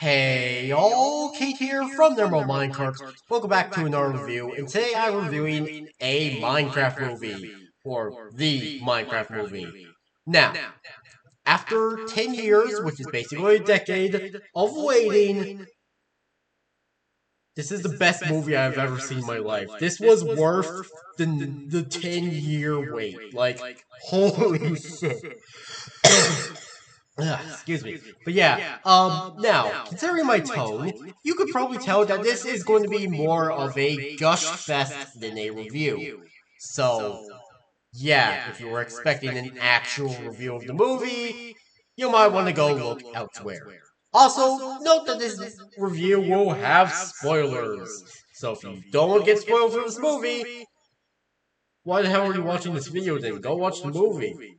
Hey y'all, Kate here from Normal Minecraft. Welcome back to another review, and today I'm reviewing a Minecraft movie, or the Minecraft movie. Now, after 10 years, which is basically a decade of waiting, this is the best movie I've ever seen in my life. This was worth the 10-year wait. Like, holy shit. Excuse me. But yeah, now, considering my tone, you could probably tell that this is going to be more of a gush fest than a review. So, yeah, if you were expecting an actual review of the movie, you might want to go look elsewhere. Also, note that this review will have spoilers. So if you don't want to get spoiled for this movie, why the hell are you watching this video then? Go watch the movie.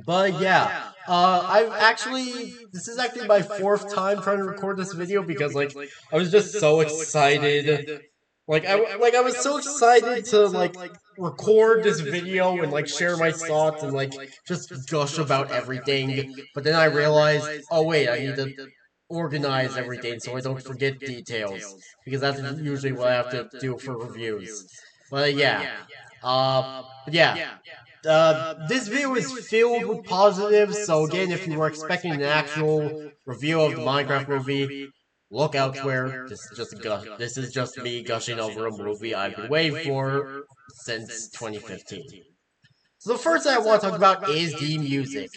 But yeah, I've actually this is actually my fourth time trying to record this video because I was just so excited. I was so excited to record this video and share my thoughts and just gush about everything. But then I realized, oh wait, I need to organize everything so I don't forget details because that's usually what I have to do for reviews. But yeah, but yeah. This video is filled with positives, so again, if you were expecting an actual review of the Minecraft movie, look elsewhere. This is just me gushing over a movie I've been waiting for since 2015. So the first thing I want to talk about is the music.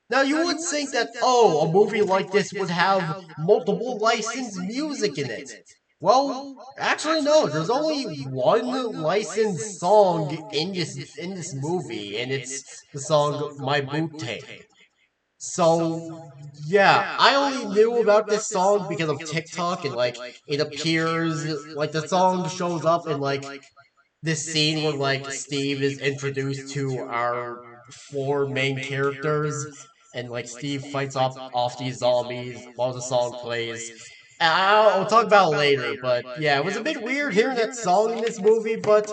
Now you would think that, oh, a movie like this would have multiple licensed music in it. Well, actually no, there's only one licensed song in this movie, and it's the song My Booty. So yeah, I only knew about this song because of TikTok and it appears the song shows up in this scene where Steve is introduced to our four main characters and Steve fights off these zombies while the song plays. I'll talk about it later, but yeah, it was a bit weird hearing that song in this movie, but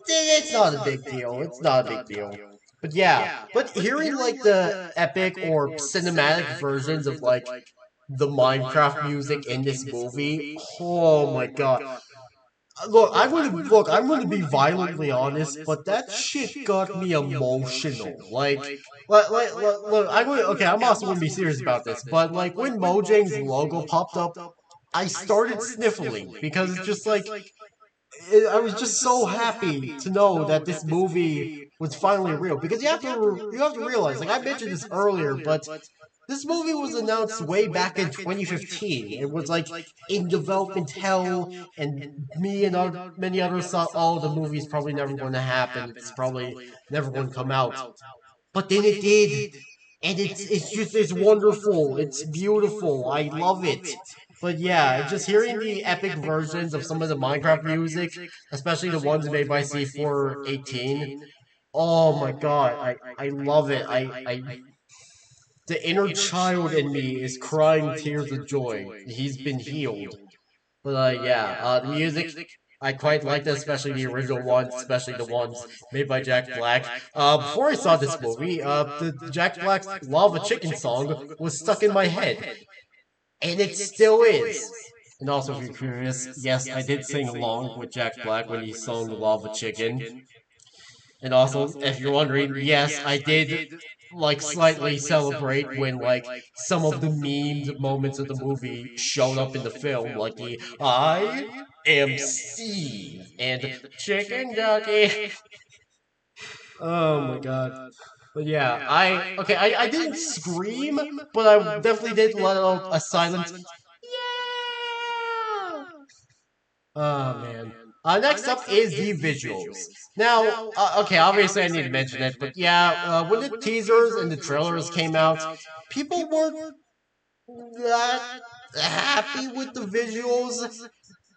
it's not a big deal. It's not a big deal. But yeah, but hearing the epic or cinematic versions of the Minecraft music in this movie, oh my god. I'm gonna be violently honest, but that shit got me emotional. Look, I'm also gonna be serious about this, but when Mojang's logo popped up, I started sniffling because it's just I was just so happy to know that this movie was finally real. Because you have to realize, I mentioned this earlier, but this movie was announced way back in 2015. It was in development hell, and me and many others thought, oh, the movie's probably never going to happen. It's probably never going to come out. But then it did, and it's wonderful. It's beautiful. I love it. But yeah, just hearing the epic versions of some of the Minecraft music, especially the ones made by C418. Oh my god, I love it. The inner child in me is crying tears of joy. He's been healed. But yeah, the music I quite liked, especially the original ones, especially the ones made by Jack Black. Before I saw this movie, the Jack Black's Lava Chicken song was stuck in my head, and it still is. And also, if you're curious, yes, I did sing along with Jack Black when he sung Lava Chicken. And also, if you're wondering, yes, I did slightly celebrate when some of the memed moments of the movie showed up in the film, like the I am Steve and Chicken Ducky. Oh my god. But yeah, I didn't scream, but I definitely did let out a silent yeah. Oh man. Next up is the visuals. Now, okay, obviously I need to mention it, but yeah, when the teasers and the trailers came out, people weren't that happy with the visuals.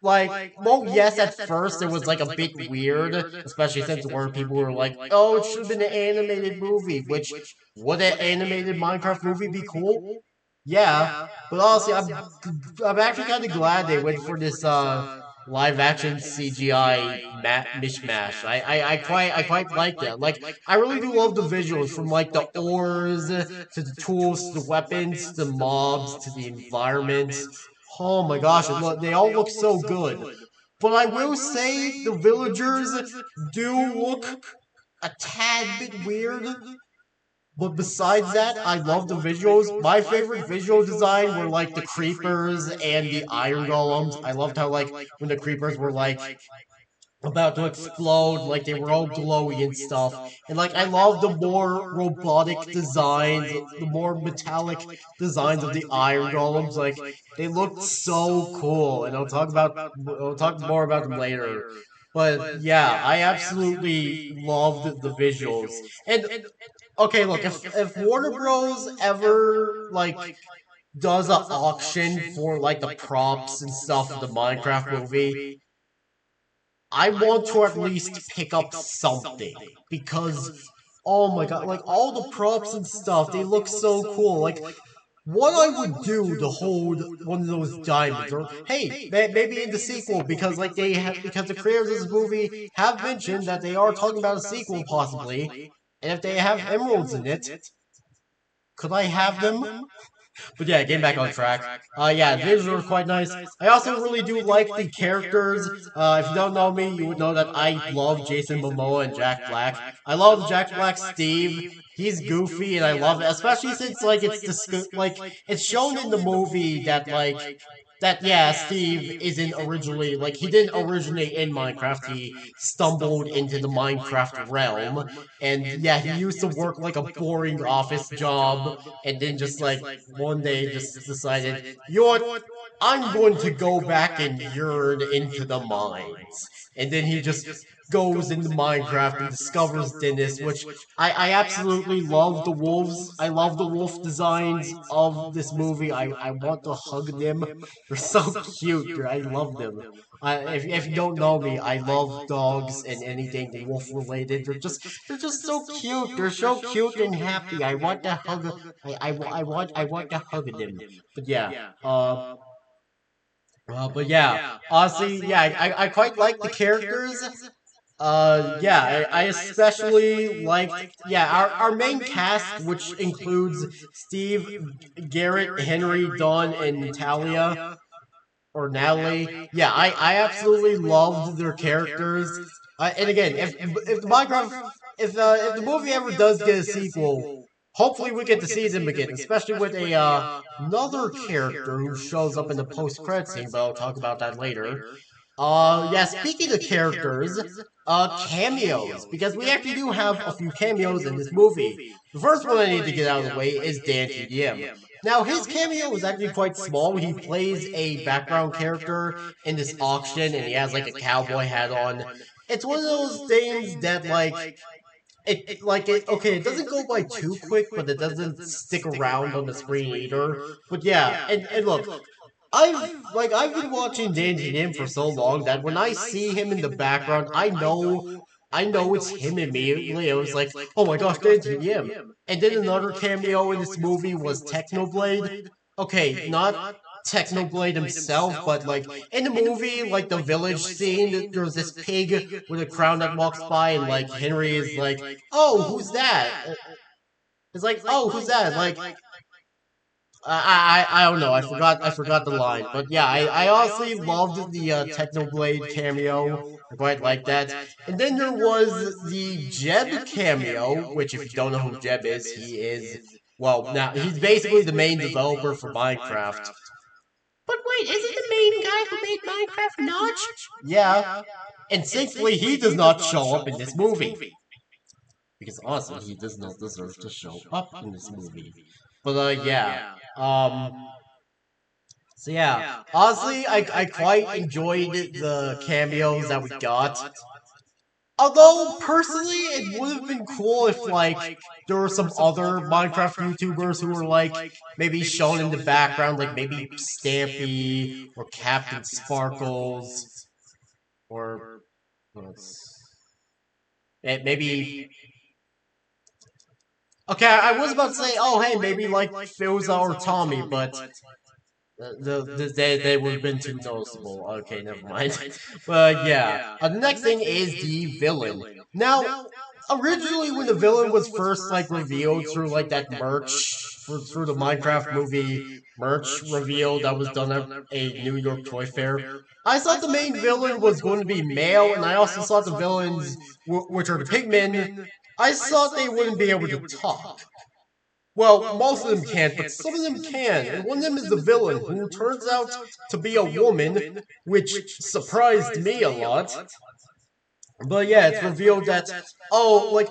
Well, yes, at first it was a bit weird, especially since where people were like, "Oh, it should have been an animated movie." Which would an animated Minecraft movie be cool? Yeah, but honestly, I'm actually kind of glad they went for this. live action CGI mishmash. I quite like that. Like I really do love the visuals from like the ores to the tools to the weapons to the mobs to the environments. Oh my gosh, they all look so good. But I will say the villagers do look a tad bit weird. But besides that, I love the visuals. My favorite visual design were like the creepers and the iron golems. I loved how like when the creepers were like about to explode, like they were all glowy and stuff. And like I love the more robotic designs, the more metallic designs of the iron golems. Like they looked so cool, and I'll talk more about them later. But yeah, I absolutely loved the visuals. And okay, look, if Warner Bros. Ever like does an auction for like the props and stuff of the Minecraft movie, I want to at least pick up something because oh my god, like all the props and stuff, they look so cool. Like what I would do to hold one of those diamonds, or hey, maybe in the sequel, because like because the creators of this movie have mentioned that they are talking about a sequel possibly, and if they have emeralds in it, could I have them? But yeah, getting back on track. Yeah, the visuals were quite nice. I also really do like the characters. If you don't know me, you would know that I love Jason Momoa and Jack Black. I love Jack Black Steve. He's goofy, and I love it, especially since like like it's shown in the movie that yeah, Steve isn't originally like he didn't originate in Minecraft. He stumbled into the Minecraft realm, and yeah, he used to work like a boring office job, and then just like one day just decided, you know what, I'm going to go back and yearn into the mines. And then he just goes into Minecraft and discovers Dennis, which I absolutely love the wolves. I love the wolf designs of this movie. I want to hug them. They're so cute. I love them. If you don't know me, I love dogs and anything wolf related. They're just so cute. They're so cute and happy. I want to hug. I want to hug them. But yeah. But yeah. Honestly, yeah. I quite like the characters. Yeah, I especially liked, yeah, our main cast, which includes Steve, Garrett, Henry, Dawn, and Natalia, or Natalie. Yeah, I absolutely loved their characters. And again, if the Minecraft, if the movie ever does get a sequel, hopefully we get to see them again, especially with a another character who shows up in the post credit scene. But I'll talk about that later. Yeah, speaking of characters, cameos, because we actually do have a few cameos in this movie. The first one I need to get out of the way is Dan TDM. Now, his cameo is actually quite small. He plays a background character in this auction, and he has like a cowboy hat on. It's one of those things that okay, it doesn't go by too quick, but it doesn't stick around on the screen either. But yeah, and look, I've been watching Dandy Nim for so long that when I see him in the background, I know it's him immediately. I was like, oh my gosh, Dandy Nim. And then another cameo in this movie was Technoblade. Okay, not Technoblade himself, but like in the movie, like the village scene, there's this pig with a crown that walks by, and like Henry is like, "Oh, who's that?" It's like, "Oh, who's that?" Like, I don't know. I forgot the line, but yeah, I honestly loved the Technoblade cameo. I quite like that. And then there was the Jeb cameo, which if you don't know who Jeb is, he is, well, now he's basically the main developer for Minecraft. But wait, isn't the main guy who made Minecraft Notch? Yeah. And thankfully, he does not show up in this movie. Because honestly, he does not deserve to show up in this movie. But yeah. So yeah, honestly, I quite enjoyed the cameos that we got. Although personally, it would have been cool if like there were some other Minecraft YouTubers who were like maybe shown in the background, like maybe Stampy or Captain Sparkles or maybe. Okay, I was about to say, oh hey, maybe like Philza or Tommy, but They would have been too noticeable. Okay, never mind. But yeah, the next thing is the villain. Now, originally when the villain was first like revealed through like that merch through the Minecraft movie merch reveal that was done at a New York Toy Fair, I thought the main villain was going to be male, and I also thought the villains, which are the pigmen, I thought they wouldn't be able to talk. Well, most of them can't, but some of them can, and one of them is the villain, who turns out to be a woman, which surprised me a lot. But yeah, it's revealed that, oh, like,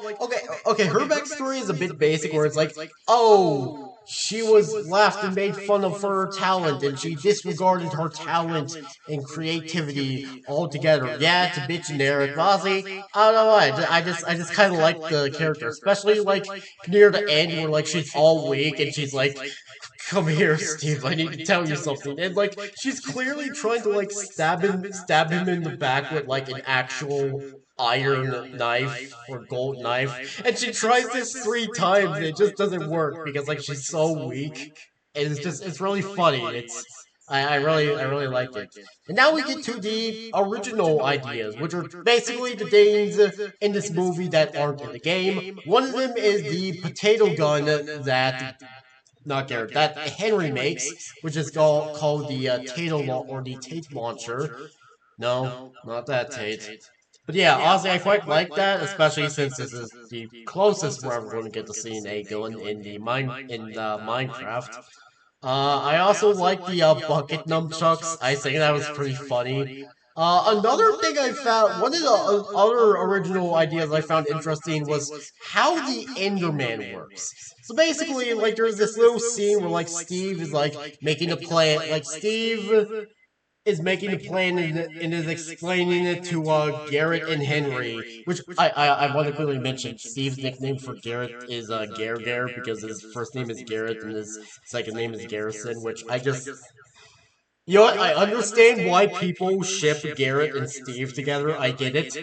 okay, her backstory is a bit basic, where it's like, oh, she was laughed and made fun of for her talent, and she disregarded her talent and creativity altogether. Yeah, it's a bit generic, Ozzy. I don't know why. I just kind of like the character, especially like near the end, where like she's all weak and she's like, "Come here, Steve. I need to tell you something." And like she's clearly trying to like stab him in the back with like an actual iron knife or gold knife, and she tries this 3 times and it just doesn't work because like she's so weak. And it's really funny. I really liked it. And now we get to the original ideas, which are basically the things in this movie that aren't in the game. One of them is the potato gun that not Garrett, that Henry makes, which is called the or the Tate launcher. No, not that Tate. But yeah, honestly, I quite like that, especially since this is the closest we're ever going to get to seeing a gun in the Minecraft. I also like the bucket nunchucks. I think that was pretty funny. Another thing I found, one of the other original ideas I found interesting was how the Enderman works. So basically, like, there's this little scene where, like, Steve is, like, making a plan. Like, Steve is making a plan and is explaining it to Garrett and Henry, which I want to quickly mention. Steve's nickname for Garrett is Gare because his first name is Garrett and his second name is Garrison, which I just. You know what? I understand why people ship Garrett and Steve together. I get it.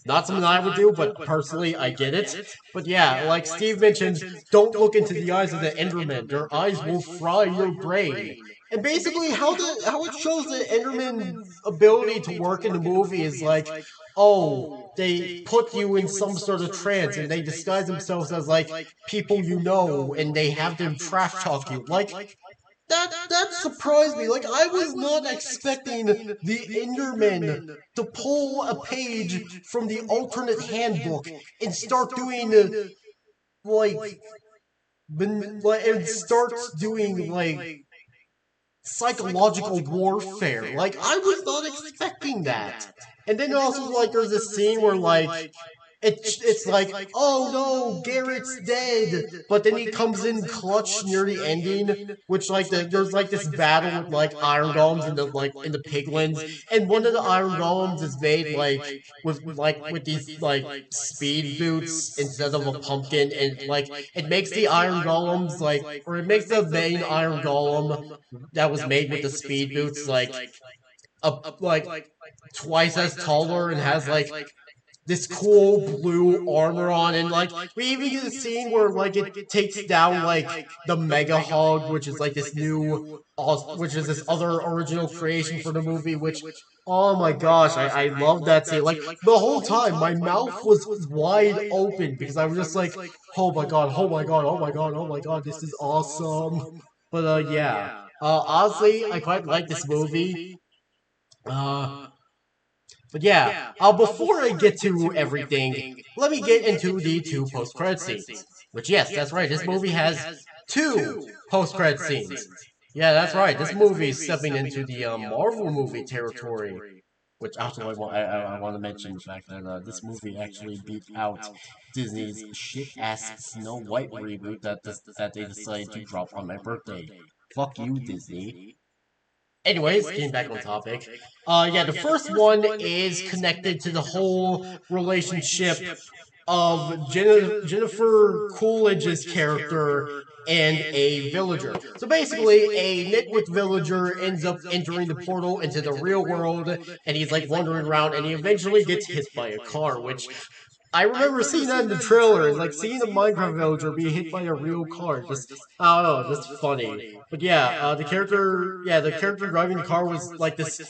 Not something I would do, but personally, I get it. But yeah, like Steve mentioned, don't look into the eyes of the Enderman. Their eyes will fry your brain. And basically, how it shows the Enderman's ability to work in the movie is like, oh, they put you in some sort of trance, and they disguise themselves as like people you know, and they have them trash talk you. Like, that surprised me. Like, I was not expecting the Enderman to pull a page from the alternate handbook and start doing like and starts doing like psychological warfare. Like, I was not expecting that. And then also, like, there's this scene where like it's like, oh no, Garrett's dead. But then he comes in clutch near the ending, which like there's like this battle with like iron golems in the piglands, and one of the iron golems is made with these like speed boots instead of a pumpkin, and like it makes the iron golems or it makes the main iron golem that was made with the speed boots like twice as taller and has like this cool blue armor on, and like we even get a scene where like it takes down like the Mega Hog, which is like this which is this other original creation for the movie. Which, oh my gosh, I love that scene. Like the whole time, my mouth was wide open because I was just like, oh my god, oh my god, oh my god, oh my god, this is awesome. But yeah, honestly, I quite like this movie. But yeah, before I get to everything, let me get into the 2 post-credit scenes. Which, yes, that's right, this movie has 2 post-credit scenes. Yeah, that's right, this movie is stepping into the Marvel movie territory. Which also I want to mention the fact that this movie actually beat out Disney's shit-ass Snow White reboot that they decided to drop on my birthday. Fuck you, Disney. Anyways, getting back on topic. Yeah, the first one is connected to the whole relationship of Jennifer Coolidge's character and a villager. So basically, a nitwit villager ends up entering the portal into the real world, and he's like wandering around, and he eventually gets hit by a car, which I remember seeing that in the trailer, like seeing a Minecraft villager be hit by a real car. Just, I don't know, just funny. But yeah, the character driving the car was like this,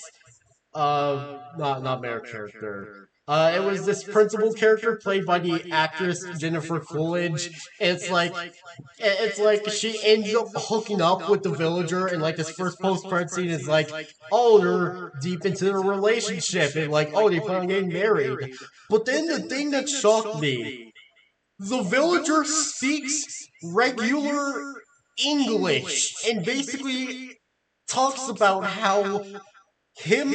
not main character. It was this principal character played by the actress Jennifer Coolidge. It's like she ends up hooking up with the villager, and like this first post-credit scene is like, oh, they're deep into their relationship, and like, oh, they plan on getting married. But then the thing that shocked me, the villager speaks regular English and basically talks about how him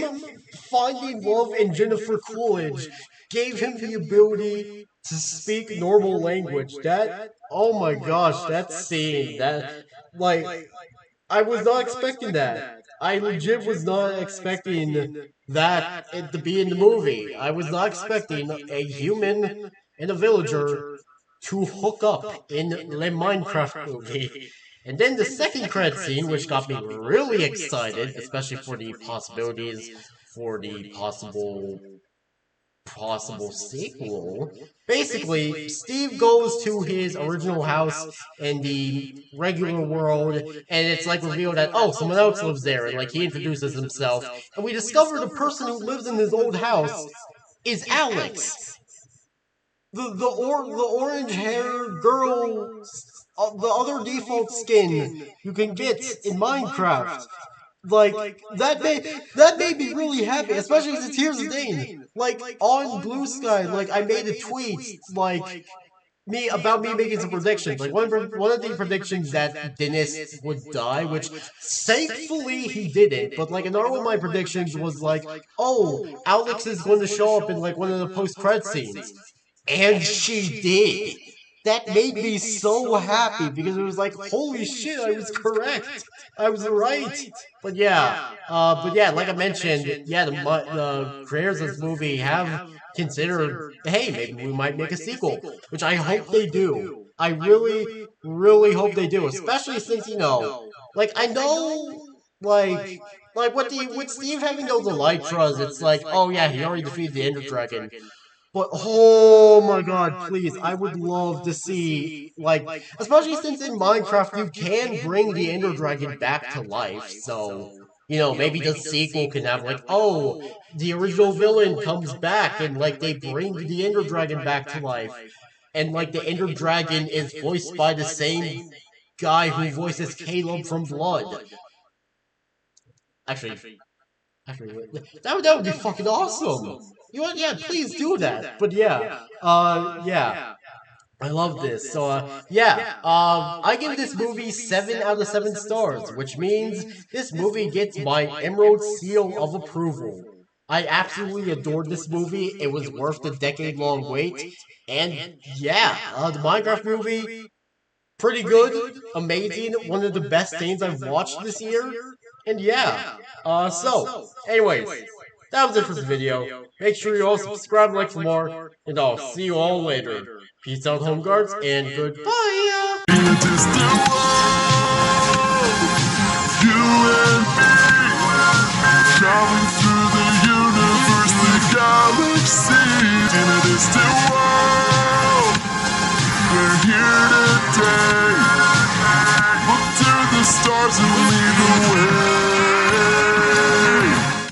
finding love in Jennifer Coolidge gave him the ability to speak normal language. That, oh my gosh, that scene, like, I was not expecting that. I legit was not expecting that to be in the movie. I was not expecting a human and a villager to hook up in the Minecraft movie. And then the second credit scene, which got me really excited, especially for the possibilities for the possible sequel. Basically, Steve goes to his original house in the regular world, and it's like revealed that, oh, someone else lives there, and like he introduces himself, and we discover the person who lives in his old house is Alex. The orange haired girl, the other default skin you can get in Minecraft. Like that made me really happy, especially since here's the thing. Like on Blue Sky, like I made a tweet like me making some predictions. Like one of the predictions that Dennis would die, which thankfully he didn't. But like another one of my predictions was like, oh, Alex is going to show up in like one of the post-credit scenes. And she did. That made me so happy because it was like, holy shit, I was correct. I was right. But yeah, like I mentioned, yeah, the creators of this movie have considered, hey, maybe we might make a sequel, which I hope they do. I really, really hope they do, especially since, you know, like I know, like with Steve having those Elytras, it's like, oh yeah, he already defeated the Ender Dragon. But oh my god, please, I would love to see, like, especially since in Minecraft you can bring the Ender Dragon back to life, so, you know, maybe the sequel can have, like, oh, the original villain comes back, and, like, they bring the Ender Dragon back to life, and, like, the Ender Dragon is voiced by the same guy who voices Caleb from Blood. Actually, that would be fucking awesome! You want, yeah, please do that. But yeah, I love this. So, I give this movie 7 out of 7 stars, which means this movie gets my Emerald Seal of Approval. I absolutely adored this movie. It was worth the decade-long wait. And yeah, the Minecraft movie, pretty good, amazing, one of the best things I've watched this year. And yeah, anyways, that was it for this video. Make sure you all subscribe and like for more, and I'll see you all later. Peace out, home guards, and goodbye! Traveling through the universe, the galaxy, in a distant world. We're here today. Look to the stars and lead the way.